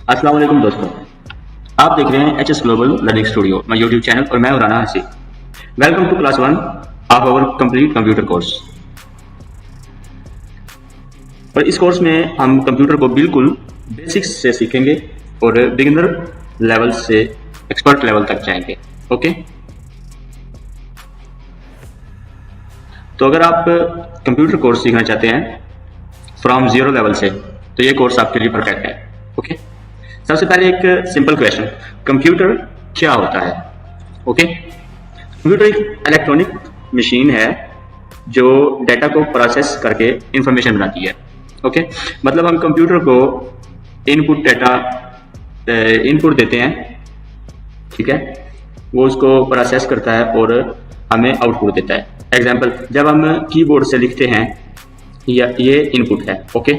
अस्सलाम वालेकुम दोस्तों, आप देख रहे हैं H S global learning studio, my YouTube channel, और मैं हूं Rana Hasi. Welcome to class 1 of our complete computer course. और इस कोर्स में हम कंप्यूटर को बिल्कुल बेसिक्स से सीखेंगे और बिगिनर लेवल से एक्सपर्ट लेवल तक जाएंगे। ओके, तो अगर आप कंप्यूटर कोर्स सीखना चाहते हैं फ्रॉम जीरो लेवल से, तो ये कोर्स आपके लिए परफेक्ट है। ओके, सबसे पहले एक सिंपल क्वेश्चन, कंप्यूटर क्या होता है? ओके, कंप्यूटर एक इलेक्ट्रॉनिक मशीन है जो डेटा को प्रोसेस करके इंफॉर्मेशन बनाती है। ओके, मतलब हम कंप्यूटर को इनपुट डेटा इनपुट देते हैं, ठीक है, वो उसको प्रोसेस करता है और हमें आउटपुट देता है। एग्जाम्पल, जब हम कीबोर्ड से लिखते हैं ये इनपुट है। ओके,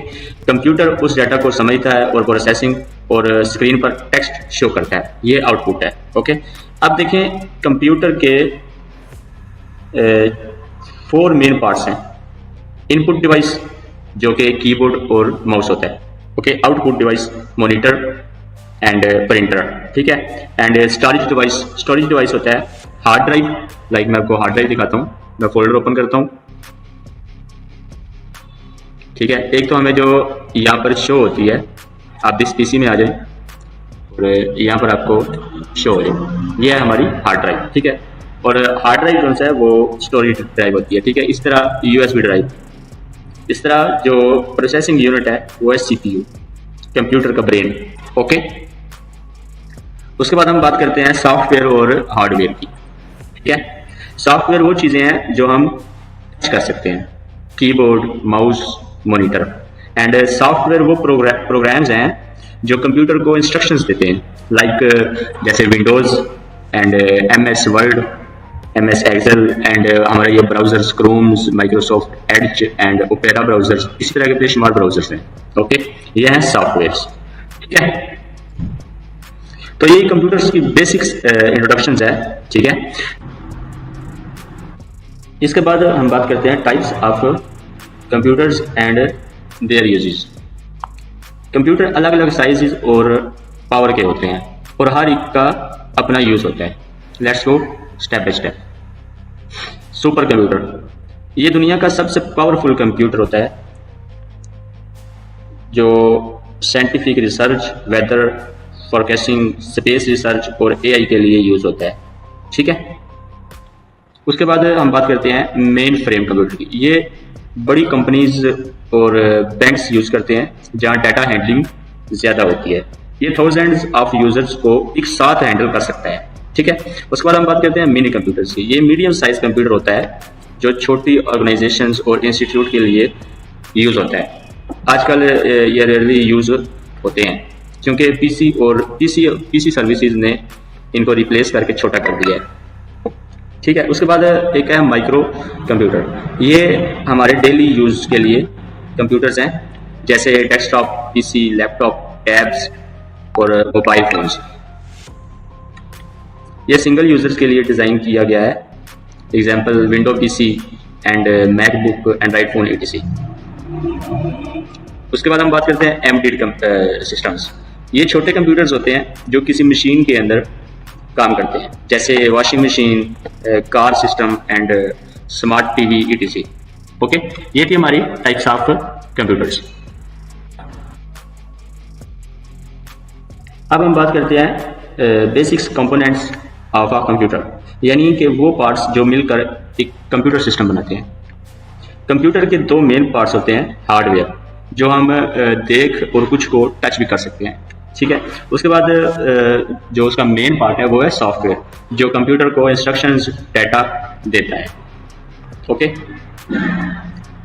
कंप्यूटर उस डेटा को समझता है और प्रोसेसिंग और स्क्रीन पर टेक्स्ट शो करता है, ये आउटपुट है। ओके, अब देखें कंप्यूटर के 4 मेन पार्ट्स हैं। इनपुट डिवाइस जो कि कीबोर्ड और माउस होता है। Okay, output device monitor and printer, ठीक है, एंड स्टोरेज डिवाइस होता है हार्ड ड्राइव। लाइक मैं आपको हार्ड ड्राइव दिखाता हूँ, मैं फोल्डर ओपन करता हूँ, ठीक है। एक तो हमें जो यहाँ पर शो होती है, आप जिस पीसी में आ जाए और यहाँ पर आपको शो हो, ये है हमारी हार्ड ड्राइव, ठीक है। और हार्ड ड्राइव कौन सा है, वो स्टोरेज ड्राइव होती है, ठीक है। इस तरह यूएसबी ड्राइव, इस तरह जो प्रोसेसिंग यूनिट है वो है सीपीयू, कंप्यूटर का ब्रेन। ओके, उसके बाद हम बात करते हैं सॉफ्टवेयर और हार्डवेयर की, ठीक है। सॉफ्टवेयर वो चीज़ें हैं जो हम टच कर सकते हैं, keyboard, mouse, monitor. And software वो प्रोग्राम्स हैं जो कंप्यूटर को इंस्ट्रक्शंस देते हैं, लाइक जैसे Windows and MS Word, MS Excel and हमारे ये browsers chromes, Microsoft Edge and Opera browsers, इसी तरह के बेशुमार ब्राउजर्स हैं। ओके, ये हैं सॉफ्टवेयर्स, ठीक है। तो ये कंप्यूटर्स की बेसिक्स इंट्रोडक्शंस है, ठीक है। इसके बाद हम बात करते हैं types of computers and there uses. Computer अलग अलग साइजेस और पावर के होते हैं और हर एक का अपना यूज होता है। Let's go step by step. Super computer, ये दुनिया का सबसे पावरफुल कंप्यूटर होता है जो scientific research, weather forecasting, space research और एआई के लिए यूज होता है, ठीक है। उसके बाद हम बात करते हैं मेन फ्रेम कंप्यूटर की। ये बड़ी कंपनीज और बैंक्स यूज करते हैं जहां डाटा हैंडलिंग ज्यादा होती है। ये थाउजेंड्स ऑफ यूजर्स को एक साथ हैंडल कर सकता है, ठीक है। उसके बाद हम बात करते हैं मिनी कंप्यूटर्स की। ये मीडियम साइज कंप्यूटर होता है जो छोटी ऑर्गेनाइजेशंस और इंस्टीट्यूट के लिए यूज होता है। आजकल ये रेयरली यूज होते हैं क्योंकि पीसी सर्विसेज ने इनको रिप्लेस करके छोटा कर दिया है, ठीक है। उसके बाद एक है माइक्रो कंप्यूटर। ये हमारे डेली यूज के लिए कंप्यूटर्स हैं, जैसे डेस्कटॉप पीसी, लैपटॉप, टैब्स और मोबाइल फोन्स। ये सिंगल यूजर्स के लिए डिजाइन किया गया है, example window PC and MacBook, Android phone, etc। उसके बाद हम बात करते हैं एम्बेडेड सिस्टम्स। ये छोटे कंप्यूटर्स होते हैं जो किसी मशीन के अंदर काम करते हैं, जैसे washing machine, car system and smart TV, etc। Okay, ये थी हमारी टाइप्स ऑफ कंप्यूटर्स। अब हम बात करते हैं basics components of a computer, यानी कि वो पार्ट्स जो मिलकर एक कंप्यूटर सिस्टम बनाते हैं। कंप्यूटर के 2 मेन पार्ट्स होते हैं, हार्डवेयर जो हम देख और कुछ को टच भी कर सकते हैं, ठीक है। उसके बाद जो उसका मेन पार्ट है वो है सॉफ्टवेयर जो कंप्यूटर को इंस्ट्रक्शंस, डाटा देता है। ओके,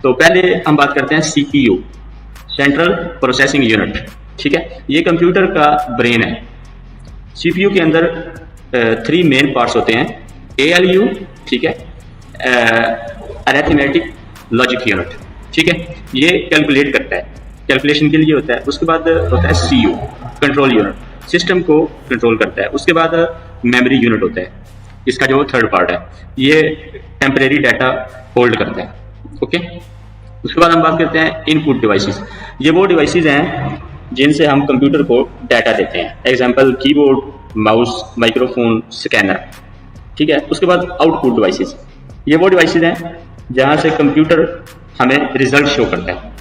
तो पहले हम बात करते हैं सीपीयू, सेंट्रल प्रोसेसिंग यूनिट, ठीक है। ये कंप्यूटर का ब्रेन है। सीपीयू के अंदर 3 मेन पार्ट्स होते हैं, एएलयू, ठीक है, अरिथमेटिक लॉजिक यूनिट, ठीक है, ये कैलकुलेट करता है, कैलकुलेशन के लिए होता है। उसके बाद होता है सीयू, कंट्रोल यूनिट, सिस्टम को कंट्रोल करता है। उसके बाद मेमोरी यूनिट होता है, इसका जो 3rd पार्ट है, ये टेम्परेरी डाटा होल्ड करता है। ओके, उसके बाद हम बात करते हैं इनपुट डिवाइसेस। ये वो डिवाइसेस हैं जिनसे हम कंप्यूटर को डाटा देते हैं। Example keyboard, mouse, microphone, scanner, ठीक है। उसके बाद आउटपुट डिवाइसेस, ये वो डिवाइसेस हैं जहाँ से कंप्यूटर हमें रिजल्ट शो करता है।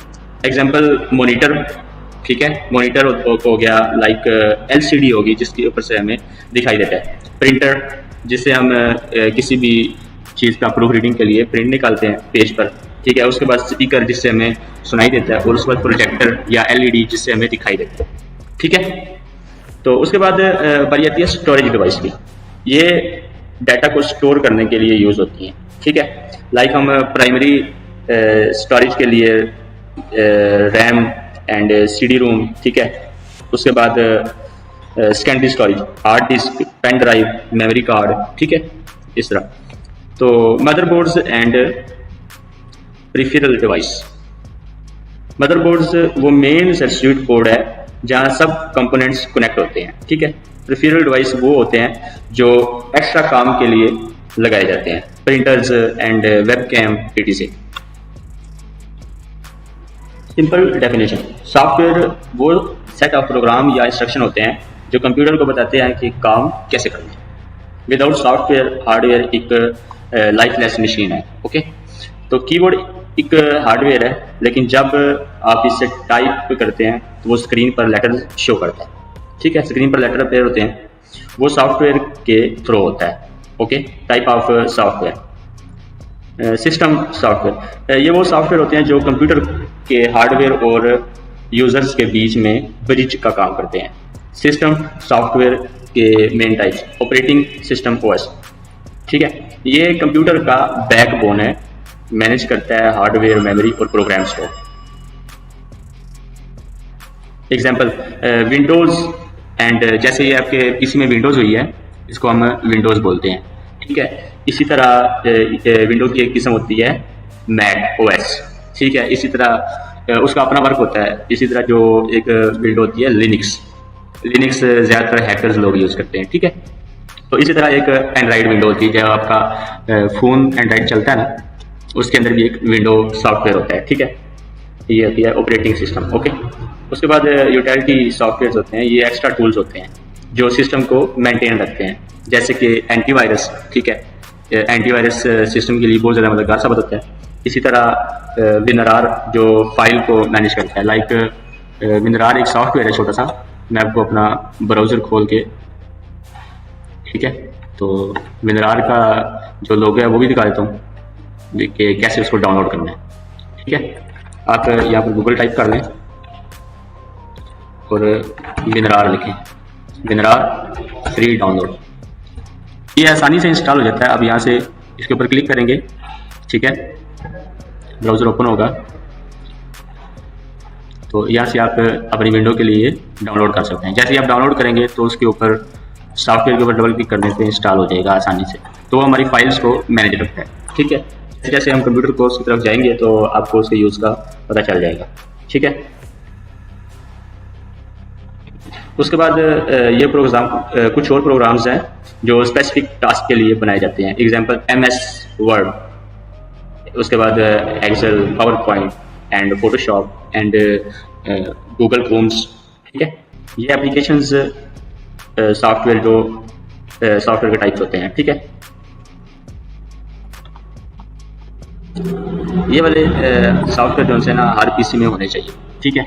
एग्जांपल मॉनिटर, ठीक है, मॉनिटर हो गया, लाइक एलसीडी होगी जिसके ऊपर से हमें दिखाई देता है। प्रिंटर, जिससे हम किसी भी चीज़ का प्रूफ रीडिंग के लिए प्रिंट निकालते हैं पेज पर, ठीक है। उसके बाद स्पीकर, जिससे हमें सुनाई देता है, और उसके बाद प्रोजेक्टर या एलईडी, जिससे हमें दिखाई देता है, ठीक है। तो उसके बाद बारी आती है स्टोरेज डिवाइस की। ये डाटा को स्टोर करने के लिए यूज़ होती हैं, ठीक है। लाइक हम प्राइमरी स्टोरेज के लिए रैम एंड सीडी रोम, ठीक है। उसके बाद secondary storage, hard disk, pen drive, memory card, ठीक है, इस तरह। तो motherboards and peripheral device. Motherboards वो मेन सर्किट बोर्ड है जहाँ सब कंपोनेंट्स कनेक्ट होते हैं, ठीक है। प्रिफरल डिवाइस वो होते हैं जो एक्स्ट्रा काम के लिए लगाए जाते हैं, printers and webcam etc। Simple definition, software वो सेट ऑफ प्रोग्राम या इंस्ट्रक्शन होते हैं जो कंप्यूटर को बताते हैं कि काम कैसे करना है। विदाउट सॉफ्टवेयर हार्डवेयर एक लाइफलेस मशीन है, ओके। तो कीबोर्ड एक हार्डवेयर है, लेकिन जब आप इसे टाइप करते हैं तो वो स्क्रीन पर लेटर शो करता है, ठीक है। स्क्रीन पर लेटर अपीयर होते हैं, वो सॉफ्टवेयर के थ्रू होता है, okay. Type of software, system software, ये वो सॉफ्टवेयर होते हैं जो कंप्यूटर के हार्डवेयर और यूजर्स के बीच में ब्रिज का काम करते हैं। सिस्टम सॉफ्टवेयर के main types, operating system OS, ठीक है। ये कंप्यूटर का बैकबोन है, मैनेज करता है हार्डवेयर, मेमोरी और प्रोग्राम्स को। एग्जांपल विंडोज एंड, जैसे ये आपके पीसी में विंडोज हुई है, इसको हम विंडोज बोलते हैं, ठीक है। इसी तरह विंडोज की एक किस्म होती है मैक ओएस, ठीक है। इसी तरह उसका अपना वर्क होता है। इसी तरह जो एक विंडो होती है लिनक्स ज़्यादातर हैकर्स लोग यूज़ करते हैं, ठीक है। तो इसी तरह एक एंड्राइड विंडो होती है, जब आपका फ़ोन एंड्राइड चलता है ना, उसके अंदर भी एक विंडो सॉफ्टवेयर होता है, ठीक है। ये होती है ऑपरेटिंग सिस्टम, ओके। उसके बाद यूटिलिटी सॉफ्टवेयर होते हैं, ये एक्स्ट्रा टूल्स होते हैं जो सिस्टम को मेंटेन रखते हैं, जैसे कि एंटीवायरस, ठीक है। एंटीवायरस सिस्टम के लिए बहुत ज़्यादा मददगार साबित होता है। इसी तरह विनरार जो फाइल को मैनेज करता है, लाइक विनरार एक सॉफ्टवेयर है छोटा सा। मैं आपको अपना ब्राउज़र खोल के, ठीक है, तो विनरार का जो लोगो है वो भी दिखा देता हूँ कि कैसे उसको डाउनलोड करना है, ठीक है। आप यहाँ पर गूगल टाइप कर लें और विनरार लिखें, विनरार फ्री डाउनलोड। ये आसानी से इंस्टॉल हो जाता है। अब यहाँ से इसके ऊपर क्लिक करेंगे, ठीक है, ब्राउज़र ओपन होगा, तो यहाँ से आप अपनी विंडो के लिए डाउनलोड कर सकते हैं। जैसे ही आप डाउनलोड करेंगे तो उसके ऊपर सॉफ्टवेयर के ऊपर डबल क्लिक करने से इंस्टॉल हो जाएगा आसानी से। तो वो हमारी फाइल्स को मैनेज रखता है, ठीक है। जैसे हम कंप्यूटर कोर्स की तरफ जाएंगे तो आपको उसके यूज़ का पता चल जाएगा, ठीक है। उसके बाद ये प्रोग्राम, कुछ और प्रोग्राम्स हैं जो स्पेसिफिक टास्क के लिए बनाए जाते हैं। एग्जांपल MS वर्ड, उसके बाद Excel, power point and Photoshop and Google chromes, ठीक है। ये एप्लीकेशंस सॉफ्टवेयर जो सॉफ्टवेयर के टाइप्स होते हैं, ठीक है। ये वाले सॉफ्टवेयर जो है ना हर पीसी में होने चाहिए, ठीक है।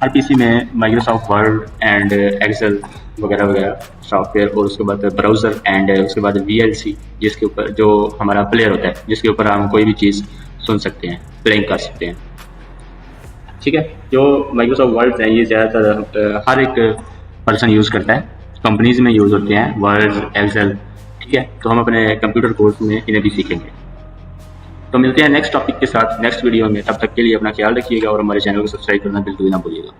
हर पीसी में माइक्रोसॉफ्ट वर्ड एंड एक्सेल वगैरह वगैरह सॉफ्टवेयर, और उसके बाद ब्राउज़र एंड उसके बाद VLC, जिसके ऊपर जो हमारा प्लेयर होता है, जिसके ऊपर हम कोई भी चीज़ सुन सकते हैं, प्लेइंग कर सकते हैं, ठीक है। जो माइक्रोसॉफ्ट वर्ड हैं ये ज़्यादातर हर एक पर्सन यूज़ करता है, कंपनीज में यूज़ होते हैं वर्ड, एक्सेल, ठीक है। तो हम अपने कंप्यूटर कोर्स में इन्हें भी सीखेंगे। तो मिलते हैं नेक्स्ट टॉपिक के साथ नेक्स्ट वीडियो में। तब तक के लिए अपना ख्याल रखिएगा और हमारे चैनल को सब्सक्राइब करना बिल्कुल ना भूलिएगा।